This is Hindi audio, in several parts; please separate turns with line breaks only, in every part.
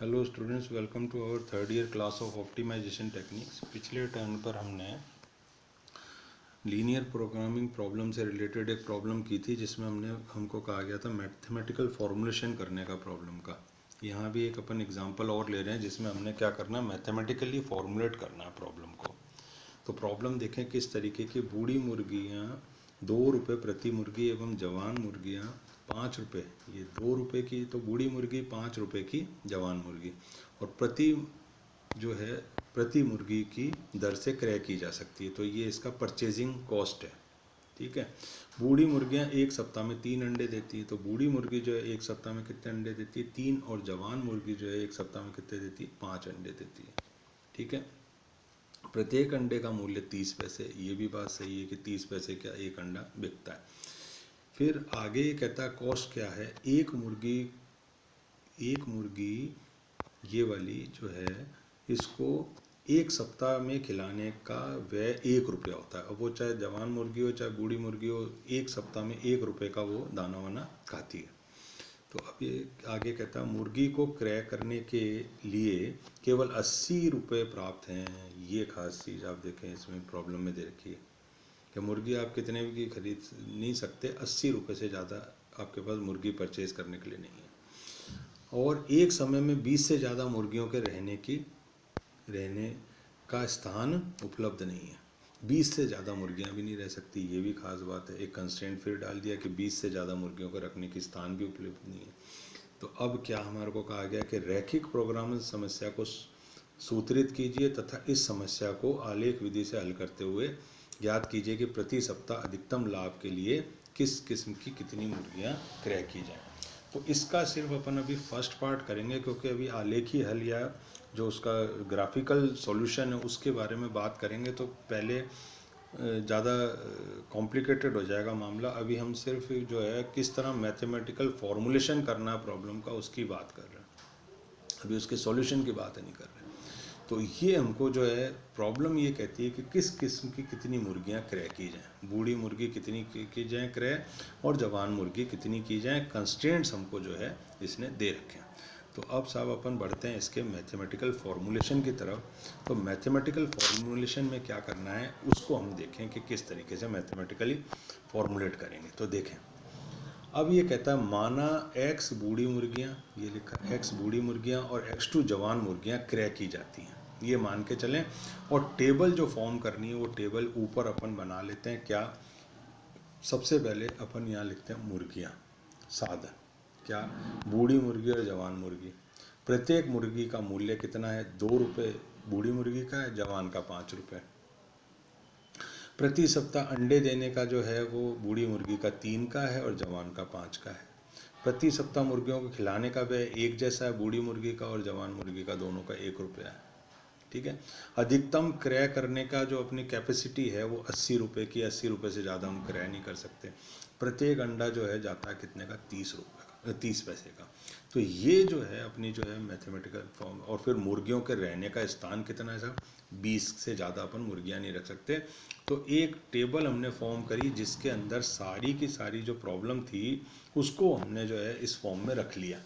Hello students, welcome to our third year class of optimisation techniques. पिछले टर्न पर हमने लीनियर प्रोग्रामिंग प्रॉब्लम से रिलेटेड एक प्रॉब्लम की थी जिसमें हमको कहा गया था मैथमेटिकल फॉर्मुलेशन करने का प्रॉब्लम का। यहाँ भी एक अपन एग्जांपल और ले रहे हैं जिसमें हमने क्या करना है, मैथमेटिकली फॉर्मुलेट करना है प्रॉब्लम को। तो प्रॉब्लम देखें किस तरीके की। बूढ़ी मुर्गियाँ 2 रुपये प्रति मुर्गी एवं जवान मुर्गियाँ 5 रुपये। ये 2 रुपये की तो बूढ़ी मुर्गी, 5 रुपये की जवान मुर्गी, और प्रति मुर्गी की दर से क्रय की जा सकती है। तो ये इसका परचेजिंग कॉस्ट है। ठीक है। बूढ़ी मुर्गियाँ एक सप्ताह में 3 अंडे देती है, तो बूढ़ी मुर्गी जो है एक सप्ताह में कितने अंडे देती है, 3। और जवान मुर्गी जो है एक सप्ताह में कितने देती है, 5 अंडे देती है। ठीक है। प्रत्येक अंडे का मूल्य 30 पैसे। ये भी बात सही है कि 30 पैसे का एक अंडा बिकता है। फिर आगे ये कहता है कॉस्ट क्या है। एक मुर्गी ये वाली जो है, इसको एक सप्ताह में खिलाने का व्यय 1 रुपया होता है। अब वो चाहे जवान मुर्गी हो चाहे बूढ़ी मुर्गी हो, एक सप्ताह में 1 रुपये का वो दाना वाना खाती है। तो अब ये आगे कहता है मुर्गी को क्रय करने के लिए केवल 80 रुपये प्राप्त हैं। ये खास चीज़ आप देखें इसमें प्रॉब्लम में दे रखी है कि मुर्गी आप कितने की खरीद नहीं सकते, 80 रुपये से ज़्यादा आपके पास मुर्गी परचेज करने के लिए नहीं है। और एक समय में 20 से ज़्यादा मुर्गियों के रहने का स्थान उपलब्ध नहीं है। 20 से ज़्यादा मुर्गियां भी नहीं रह सकती, ये भी खास बात है। एक कंस्ट्रेंट फिर डाल दिया कि 20 से ज़्यादा मुर्गियों को रखने की स्थान भी उपलब्ध नहीं है। तो अब क्या हमारे को कहा गया कि रैखिक प्रोग्राम समस्या को सूत्रित कीजिए तथा इस समस्या को आलेख विधि से हल करते हुए ज्ञात कीजिए कि प्रति सप्ताह अधिकतम लाभ के लिए किस किस्म की कितनी मुर्गियां क्रय की जाएं। तो इसका सिर्फ अपन अभी फर्स्ट पार्ट करेंगे, क्योंकि अभी आलेखी हल या जो उसका ग्राफिकल सॉल्यूशन है उसके बारे में बात करेंगे तो पहले ज़्यादा कॉम्प्लिकेटेड हो जाएगा मामला। अभी हम सिर्फ जो है किस तरह मैथमेटिकल फॉर्मुलेशन करना है प्रॉब्लम का, उसकी बात कर रहे हैं। अभी उसके सॉल्यूशन की बात नहीं कर रहे हैं। तो ये हमको जो है प्रॉब्लम ये कहती है कि किस किस्म की कितनी मुर्गियां क्रय की जाएं। बूढ़ी मुर्गी कितनी की जाएं क्रय, और जवान मुर्गी कितनी की जाएं। कंस्ट्रेंट्स हमको जो है इसने दे रखे हैं। तो अब साहब अपन बढ़ते हैं इसके मैथमेटिकल फॉर्मुलेशन की तरफ। तो मैथमेटिकल फॉर्मुलेशन में क्या करना है उसको हम देखें कि किस तरीके से मैथमेटिकली फॉर्मुलेट करेंगे। तो देखें, अब ये कहता है माना एक्स बूढ़ी मुर्गियाँ, ये लिखा एक्स बूढ़ी मुर्गियाँ और x2 जवान मुर्गियाँ क्रय की जाती हैं, ये मान के चलें। और टेबल जो फॉर्म करनी है वो टेबल ऊपर अपन बना लेते हैं। क्या, सबसे पहले अपन यहाँ लिखते हैं मुर्गियाँ, साधन क्या, बूढ़ी मुर्गी और जवान मुर्गी। प्रत्येक मुर्गी का मूल्य कितना है, 2 रुपये बूढ़ी मुर्गी का है, जवान का 5 रुपये। प्रति सप्ताह अंडे देने का जो है वो बूढ़ी मुर्गी का 3 का है और जवान का 5 का है। प्रति सप्ताह मुर्गियों को खिलाने का व्यय एक जैसा है, बूढ़ी मुर्गी का और जवान मुर्गी का दोनों का 1 रुपया है। ठीक है। अधिकतम क्रय करने का जो अपनी कैपेसिटी है वो 80 रुपये की, 80 रुपये से ज़्यादा हम क्रय नहीं कर सकते। प्रत्येक अंडा जो है जाता है कितने का, 30 रुपये का, 30 पैसे का। तो ये जो है अपनी जो है मैथमेटिकल फॉर्म। और फिर मुर्गियों के रहने का स्थान कितना है साहब, 20 से ज़्यादा अपन मुर्गियाँ नहीं रख सकते। तो एक टेबल हमने फॉर्म करी जिसके अंदर सारी की सारी जो प्रॉब्लम थी उसको हमने जो है इस फॉर्म में रख लिया।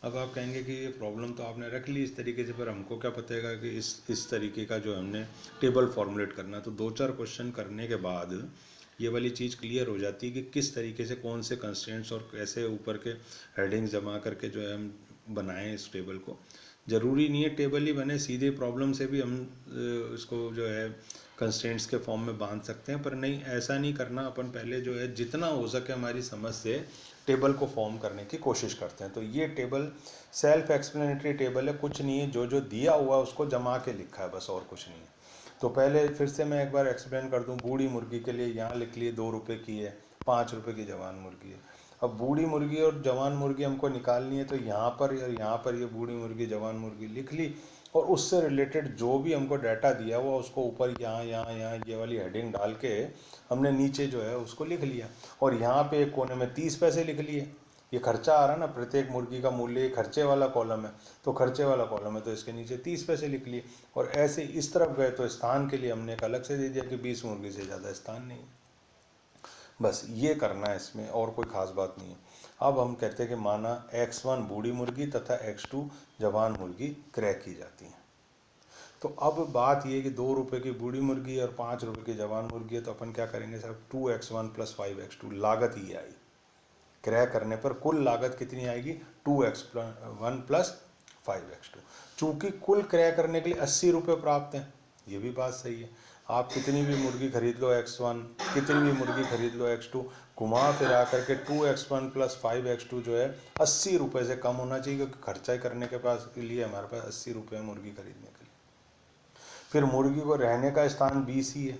अब आप कहेंगे कि ये प्रॉब्लम तो आपने रख ली इस तरीके से, पर हमको क्या पता कि इस तरीके का जो हमने टेबल फॉर्मुलेट करना। तो 2-4 क्वेश्चन करने के बाद ये वाली चीज़ क्लियर हो जाती है कि किस तरीके से कौन से कंस्ट्रेंट्स और कैसे ऊपर के हेडिंग्स जमा करके जो है हम बनाएं इस टेबल को। ज़रूरी नहीं है टेबल ही बने, सीधे प्रॉब्लम से भी हम इसको जो है कंस्ट्रेंट्स के फॉर्म में बांध सकते हैं। पर नहीं, ऐसा नहीं करना। अपन पहले जो है जितना हो सके हमारी समझ से टेबल को फॉर्म करने की कोशिश करते हैं। तो ये टेबल सेल्फ एक्सप्लेनेटरी टेबल है, कुछ नहीं है, जो जो दिया हुआ है उसको जमा के लिखा है बस, और कुछ नहीं है। तो पहले फिर से मैं एक बार एक्सप्लेन कर दूं। बूढ़ी मुर्गी के लिए यहाँ लिख लिए 2 रुपये की है, 5 रुपये की जवान मुर्गी है। अब बूढ़ी मुर्गी और जवान मुर्गी हमको निकालनी है, तो यहाँ पर और यहाँ पर ये बूढ़ी मुर्गी जवान मुर्गी लिख ली, और उससे रिलेटेड जो भी हमको डाटा दिया हुआ उसको ऊपर यहाँ यहाँ यहाँ ये वाली हेडिंग डाल के हमने नीचे जो है उसको लिख लिया। और यहाँ पे एक कोने में 30 पैसे लिख लिए। ये खर्चा आ रहा है ना, प्रत्येक मुर्गी का मूल्य, खर्चे वाला कॉलम है, तो खर्चे वाला कॉलम है तो इसके नीचे 30 पैसे लिख लिए। और ऐसे इस तरफ गए तो स्थान के लिए हमने एक अलग से दे दिया कि 20 मुर्गी से ज़्यादा स्थान नहीं। बस ये करना है इसमें, और कोई ख़ास बात नहीं है। अब हम कहते हैं कि माना x1 बूढ़ी मुर्गी तथा x2 जवान मुर्गी क्रय की जाती है। तो अब बात ये कि 2 रुपये की बूढ़ी मुर्गी और 5 रुपये की जवान मुर्गी है, तो अपन क्या करेंगे साहब, 2x1 + 5x2, लागत ये आई। क्रय करने पर कुल लागत कितनी आएगी, 2x1 + 5x2। चूंकि कुल क्रय करने के लिए 80 रुपये प्राप्त हैं, ये भी बात सही है। आप कितनी भी मुर्गी खरीद लो x1, कितनी भी मुर्गी खरीद लो x2, घुमा फिरा करके 2x1 + 5x2 जो है 80 रुपये से कम होना चाहिए, क्योंकि खर्चा करने के पास के लिए हमारे पास 80 रुपये मुर्गी खरीदने के लिए। फिर मुर्गी को रहने का स्थान 20 ही है,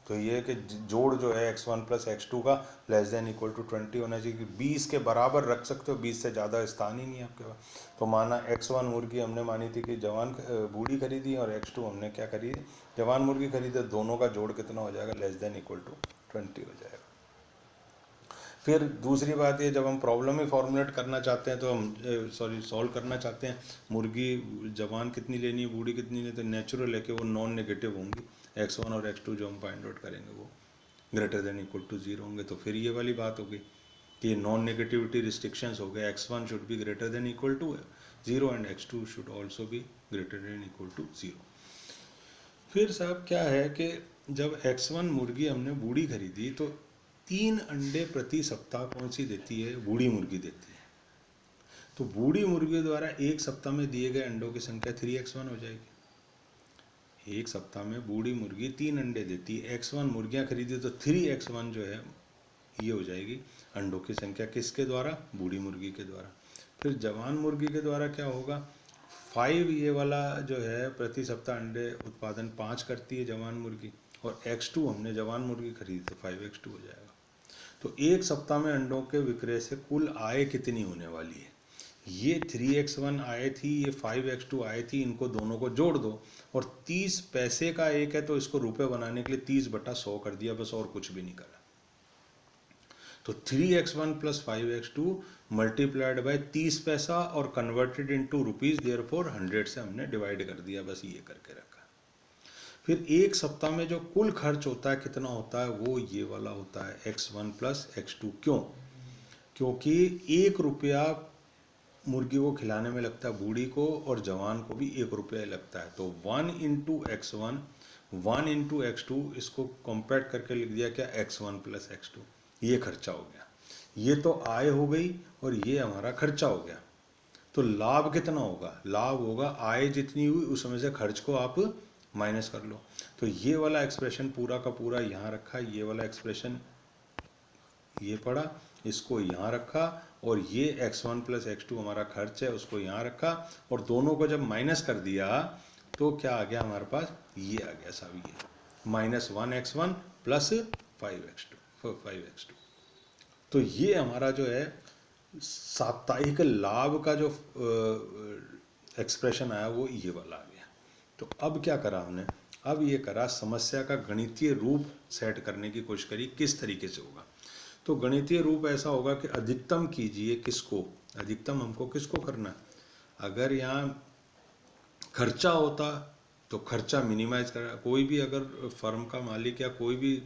तो ये कि जोड़ जो है x1 + x2 का <= 20 होना चाहिए, कि 20 के बराबर रख सकते हो, 20 से ज़्यादा स्थान ही नहीं है आपके पास। तो माना x1 मुर्गी हमने मानी थी कि जवान बूढ़ी खरीदी और x2 हमने क्या खरीदी, जवान मुर्गी खरीदी, दोनों का जोड़ कितना हो जाएगा, <= 20 हो जाएगा। फिर दूसरी बात ये, जब हम प्रॉब्लम ही फॉर्मुलेट करना चाहते हैं तो हम सॉल्व करना चाहते हैं, मुर्गी जवान कितनी लेनी है, बूढ़ी कितनी लेनी है, तो नेचुरल है कि वो नॉन नेगेटिव होंगी। x1 और x2 जो हम फाइंड आउट करेंगे वो <= 0 होंगे। तो फिर ये वाली बात होगी कि नॉन नेगेटिविटी रिस्ट्रिक्शंस हो गए, x1 should be <= 0 and x2 should also be <= 0। फिर साहब क्या है कि जब x1 मुर्गी हमने बूढ़ी खरीदी तो 3 अंडे प्रति सप्ताह कौन सी देती है, बूढ़ी मुर्गी देती है। तो बूढ़ी मुर्गी द्वारा एक सप्ताह में दिए गए अंडों की संख्या 3x1 हो जाएगी। एक सप्ताह में बूढ़ी मुर्गी 3 अंडे देती है, x1 मुर्गियां खरीदी तो 3x1 जो है ये हो जाएगी अंडों की संख्या, किसके द्वारा, बूढ़ी मुर्गी के द्वारा। फिर जवान मुर्गी के द्वारा क्या होगा, 5 ये वाला जो है प्रति सप्ताह अंडे उत्पादन 5 करती है जवान मुर्गी, और x2 हमने जवान मुर्गी खरीदी तो 5x2 हो जाएगा। तो एक सप्ताह में अंडों के विक्रय से कुल आय कितनी होने वाली है, ये 3x1 आय थी, ये 5x2 आय थी, इनको दोनों को जोड़ दो, और 30 पैसे का एक है तो इसको रुपए बनाने के लिए 30/100 कर दिया बस, और कुछ भी नहीं करा। तो 3x1 + 5x2 मल्टीप्लाइड बाय 30 पैसा और कन्वर्टेड इनटू रुपीज, देयरफॉर 100 से हमने डिवाइड कर दिया, बस ये करके रखा। फिर एक सप्ताह में जो कुल खर्च होता है कितना होता है, वो ये वाला होता है x1 + x2। क्यों, क्योंकि 1 रुपया मुर्गी को खिलाने में लगता है बूढ़ी को, और जवान को भी 1 रुपया लगता है। तो 1 × x1 1 × x2, इसको कॉम्पैक्ट करके लिख दिया क्या, x1 + x2। ये खर्चा हो गया, ये तो आय हो गई और ये हमारा खर्चा हो गया। तो लाभ कितना होगा, लाभ होगा आय जितनी हुई उसमें से खर्च को आप माइनस कर लो। तो ये वाला एक्सप्रेशन पूरा का पूरा यहाँ रखा, ये वाला एक्सप्रेशन ये पड़ा, इसको यहाँ रखा, और ये x1 + x2 हमारा खर्च है उसको यहाँ रखा, और दोनों को जब माइनस कर दिया तो क्या आ गया हमारे पास, ये आ गया साहब, ये -1x1 + 5x2। तो ये हमारा जो है साप्ताहिक लाभ का जो एक्सप्रेशन आया वो ये वाला आ गया। तो अब क्या करा हमने, अब ये करा समस्या का गणितीय रूप सेट करने की कोशिश करी, किस तरीके से होगा। तो गणितीय रूप ऐसा होगा कि अधिकतम कीजिए किसको, अधिकतम हमको किसको करना है। अगर यहाँ खर्चा होता तो खर्चा मिनिमाइज करा, कोई भी अगर फर्म का मालिक या कोई भी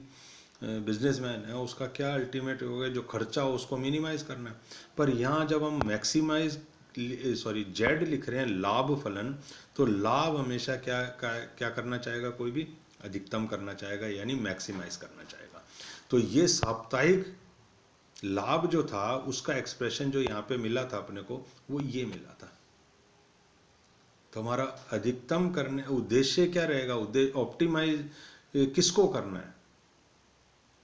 बिजनेसमैन है उसका क्या अल्टीमेट होगा, जो खर्चा हो उसको मिनिमाइज करना है। पर यहाँ जब हम मैक्सिमाइज जेड लिख रहे हैं, लाभ फलन, तो लाभ हमेशा क्या करना चाहेगा, कोई भी अधिकतम करना चाहेगा, यानी मैक्सिमाइज करना चाहेगा। तो ये साप्ताहिक लाभ जो था उसका एक्सप्रेशन जो यहाँ पे मिला था अपने को, वो ये मिला था। तो हमारा अधिकतम करने उद्देश्य क्या रहेगा, उद्देश्य ऑप्टिमाइज किसको करना है,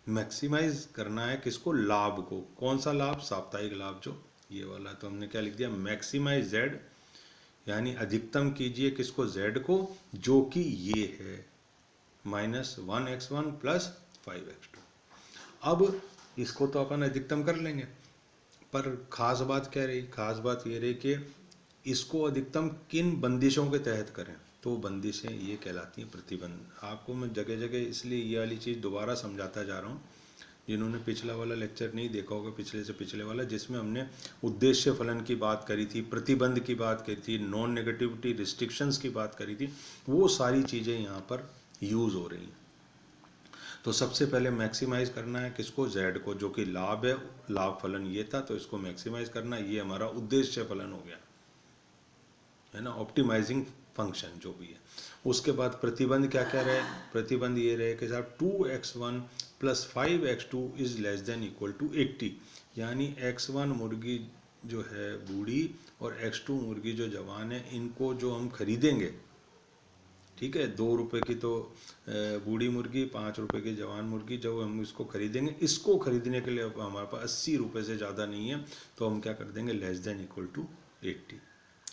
मैक्सिमाइज करना है किसको, लाभ को। कौन सा लाभ, साप्ताहिक लाभ जो ये वाला। तो हमने क्या लिख दिया, मैक्सिमाइज जेड, यानी अधिकतम कीजिए किसको, जेड को, जो कि ये है -1x1 + 5x2। अब इसको तो अपन अधिकतम कर लेंगे, पर खास बात क्या रही, खास बात ये रही कि इसको अधिकतम किन बंदिशों के तहत करें। तो बंदिशें ये कहलाती हैं प्रतिबंध। आपको मैं जगह जगह इसलिए ये वाली चीज़ दोबारा समझाता जा रहा हूँ, जिन्होंने पिछला वाला लेक्चर नहीं देखा होगा, पिछले से पिछले वाला, जिसमें हमने उद्देश्य फलन की बात करी थी, प्रतिबंध की बात करी थी, नॉन नेगेटिविटी रिस्ट्रिक्शंस की बात करी थी, वो सारी चीज़ें यहाँ पर यूज़ हो रही हैं। तो सबसे पहले मैक्सिमाइज करना है किसको, z को, जो कि लाभ है, लाभ फलन ये था, तो इसको मैक्सिमाइज करना, ये हमारा उद्देश्य फलन हो गया, है ना, ऑप्टिमाइजिंग फंक्शन जो भी है। उसके बाद प्रतिबंध क्या क्या रहे, प्रतिबंध ये रहे कि साहब 2x1 plus 5x2 is less than equal to 80, यानी x1 मुर्गी जो है बूढ़ी और x2 मुर्गी जो जवान है, इनको जो हम खरीदेंगे, ठीक है, 2 रुपये की तो बूढ़ी मुर्गी, 5 रुपये की जवान मुर्गी, जब हम इसको खरीदेंगे, इसको खरीदने के लिए अब हमारे पास 80 रुपये से ज़्यादा नहीं है, तो हम क्या कर देंगे, लेस देन इक्वल टू 80,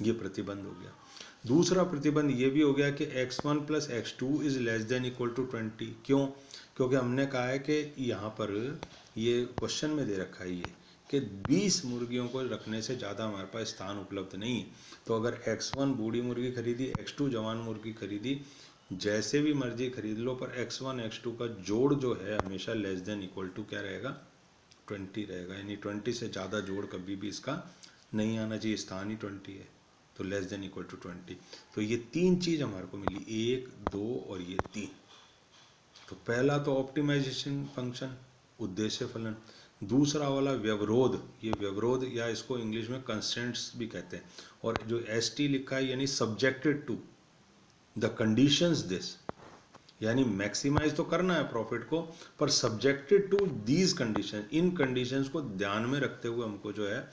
ये प्रतिबंध हो गया। दूसरा प्रतिबंध ये भी हो गया कि x1 plus x2 is less than equal to 20, क्यों, क्योंकि हमने कहा है कि यहाँ पर ये क्वेश्चन में दे रखा है ये कि 20 मुर्गियों को रखने से ज़्यादा हमारे पास स्थान उपलब्ध नहीं है। तो अगर x1 बूढ़ी मुर्गी खरीदी, x2 जवान मुर्गी खरीदी, जैसे भी मर्जी खरीद लो, पर x1 x2 का जोड़ जो है हमेशा लेस देन इक्वल टू क्या रहेगा, 20 रहेगा, यानी 20 से ज़्यादा जोड़ कभी भी इसका नहीं आना चाहिए, स्थान ही 20 है, तो लेस देन इक्वल टू 20। तो ये तीन चीज़ हमारे को मिली, 1 2 और ये 3। तो पहला तो ऑप्टिमाइजेशन फंक्शन, उद्देश्य फलन, दूसरा वाला व्यवरोध, ये व्यवरोध या इसको इंग्लिश में कंस्ट्रेंट्स भी कहते हैं, और जो ST लिखा है यानी subjected to the conditions this, यानी मैक्सिमाइज तो करना है प्रॉफिट को, पर सब्जेक्टेड टू दीज कंडीशन, इन कंडीशंस को ध्यान में रखते हुए हमको जो है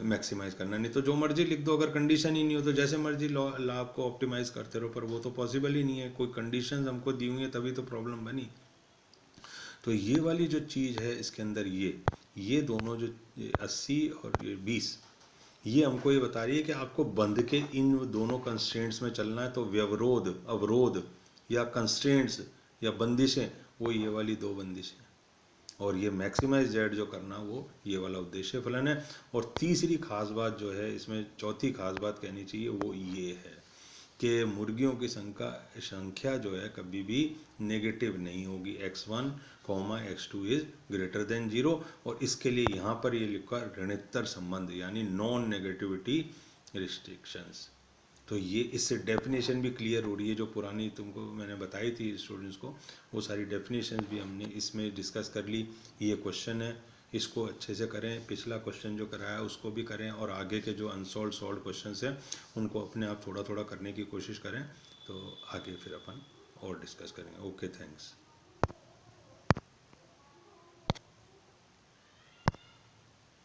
मैक्सिमाइज करना। नहीं तो जो मर्जी लिख दो, अगर कंडीशन ही नहीं हो तो जैसे मर्जी लाभ को ऑप्टिमाइज करते रहो, पर वो तो पॉसिबल ही नहीं है, कोई कंडीशंस हमको दी हुई है तभी तो प्रॉब्लम बनी। तो ये वाली जो चीज़ है इसके अंदर, ये दोनों जो 80 और ये 20, ये हमको ये बता रही है कि आपको बंध के इन दोनों कंस्ट्रेंट्स में चलना है। तो व्यवरोध, अवरोध या कंस्ट्रेंट्स या बंदिशें, वो ये वाली दो बंदिशें, और ये मैक्सिमाइज जेड जो करना वो ये वाला उद्देश्य फलन है। और तीसरी खास बात जो है इसमें, चौथी खास बात कहनी चाहिए, वो ये है कि मुर्गियों की संख्या जो है कभी भी नेगेटिव नहीं होगी, x1 x2 is greater than 0, और इसके लिए यहाँ पर ये लिखा ऋणोत्तर संबंध, यानी नॉन नेगेटिविटी रिस्ट्रिक्शंस। तो ये इससे डेफिनेशन भी क्लियर हो रही है, जो पुरानी तुमको मैंने बताई थी स्टूडेंट्स को, वो सारी डेफिनेशन भी हमने इसमें डिस्कस कर ली। ये क्वेश्चन है, इसको अच्छे से करें, पिछला क्वेश्चन जो कराया उसको भी करें, और आगे के जो अनसॉल्व क्वेश्चन हैं उनको अपने आप थोड़ा थोड़ा करने की कोशिश करें, तो आगे फिर अपन और डिस्कस करेंगे। Okay, thanks.